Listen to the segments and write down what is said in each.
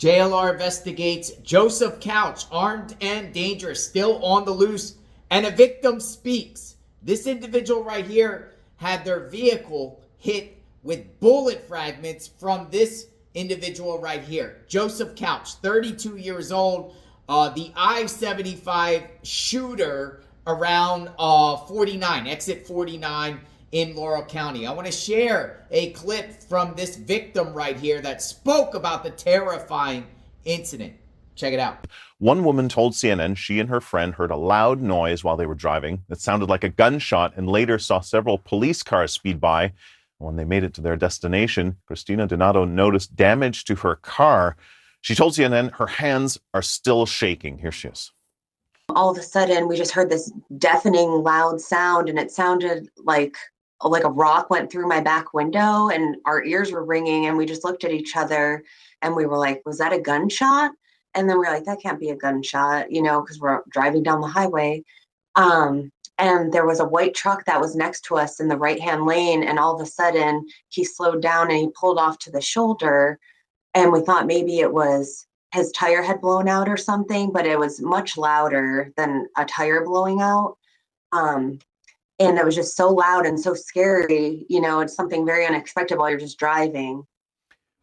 JLR investigates Joseph Couch, armed and dangerous, still on the loose, and a victim speaks. This individual right here had their vehicle hit with bullet fragments from this individual right here. Joseph Couch, 32 years old, the I-75 shooter around 49, exit 49 in Laurel County. I want to share a clip from this victim right here that spoke about the terrifying incident. Check it out. One woman told CNN she and her friend heard a loud noise while they were driving that sounded like a gunshot, and later saw several police cars speed by. When they made it to their destination, Christina DiNoto noticed damage to her car. She told CNN her hands are still shaking. Here she is. All of a sudden, we just heard this deafening loud sound, and it sounded like a rock went through my back window, and our ears were ringing, and we just looked at each other and we were like, was that a gunshot? And then we were like, that can't be a gunshot, because we're driving down the highway. And there was a white truck that was next to us in the right-hand lane, and all of a sudden he slowed down and he pulled off to the shoulder, and we thought maybe it was his tire had blown out or something, but it was much louder than a tire blowing out. And it was just so loud and so scary. It's something very unexpected while you're just driving.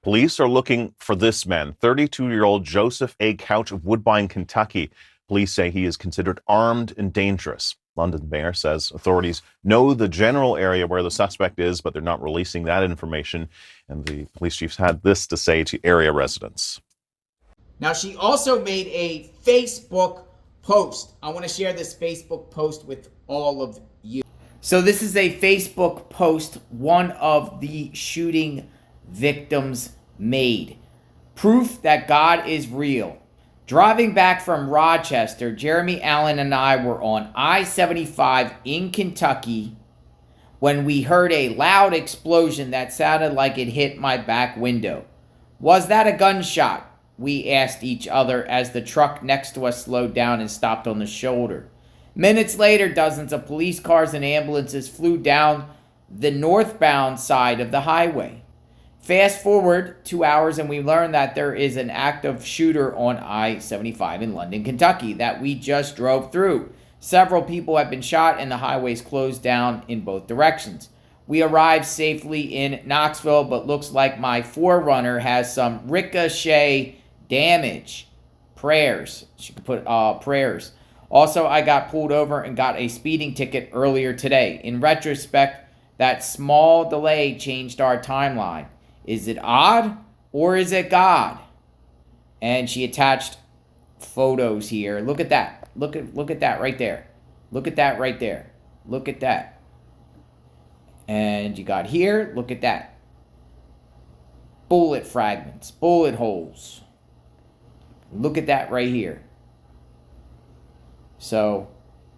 Police are looking for this man, 32-year-old Joseph A. Couch of Woodbine, Kentucky. Police say he is considered armed and dangerous. London mayor says authorities know the general area where the suspect is, but they're not releasing that information. And the police chiefs had this to say to area residents. Now, she also made a Facebook post. I want to share this Facebook post with all of you. So this is a Facebook post one of the shooting victims made. Proof that God is real. Driving back from Rochester, Jeremy Allen and I were on I-75 in Kentucky when we heard a loud explosion that sounded like it hit my back window. Was that a gunshot? We asked each other as the truck next to us slowed down and stopped on the shoulder. Minutes later, dozens of police cars and ambulances flew down the northbound side of the highway. Fast forward 2 hours and we learned that there is an active shooter on I-75 in London, Kentucky that we just drove through. Several people have been shot and the highways closed down in both directions. We arrived safely in Knoxville, but looks like my 4Runner has some ricochet damage. Prayers. She could put prayers. Also, I got pulled over and got a speeding ticket earlier today. In retrospect, that small delay changed our timeline. Is it odd or is it God? And she attached photos here. Look at that. Look at that right there. Look at that right there. Look at that. And you got here, look at that. Bullet fragments, bullet holes. Look at that right here. So,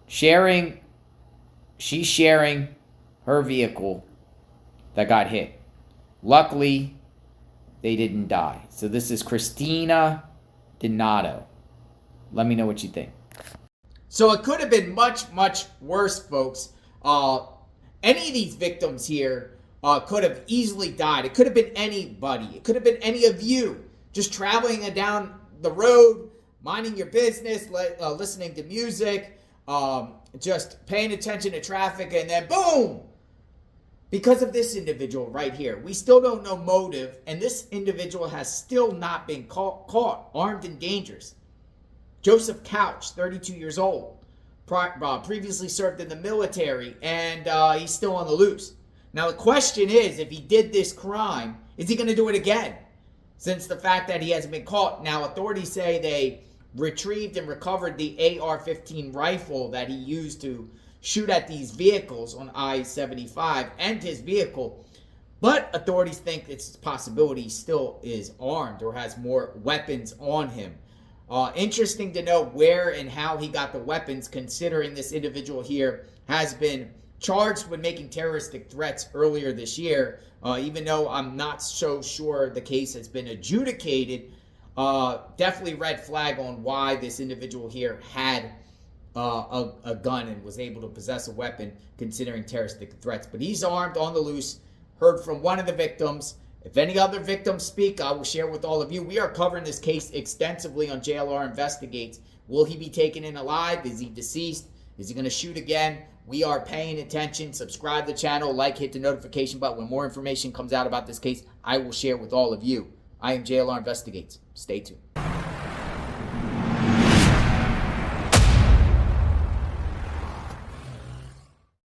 she's sharing her vehicle that got hit. Luckily, they didn't die. So this is Christina DiNoto. Let me know what you think. So it could have been much, much worse, folks. Any of these victims here could have easily died. It could have been anybody. It could have been any of you just traveling down the road, minding your business, listening to music, just paying attention to traffic, and then boom! Because of this individual right here. We still don't know motive, and this individual has still not been caught armed and dangerous. Joseph Couch, 32 years old, previously served in the military, and he's still on the loose. Now the question is, if he did this crime, is he going to do it again? Since the fact that he hasn't been caught. Now authorities say they retrieved and recovered the AR-15 rifle that he used to shoot at these vehicles on I-75 and his vehicle. But authorities think it's a possibility he still is armed or has more weapons on him. Interesting to know where and how he got the weapons, considering this individual here has been charged with making terroristic threats earlier this year. Even though I'm not so sure the case has been adjudicated, definitely red flag on why this individual here had a gun and was able to possess a weapon, considering terroristic threats. But he's armed, on the loose. Heard from one of the victims If any other victims speak, I will share with all of you. We are covering this case extensively on JLR Investigates. Will he be taken in alive? Is he deceased? Is he going to shoot again? We are paying attention. Subscribe to the channel, like, hit the notification button. When more information comes out about this case, I will share with all of you. I am JLR Investigates. Stay tuned.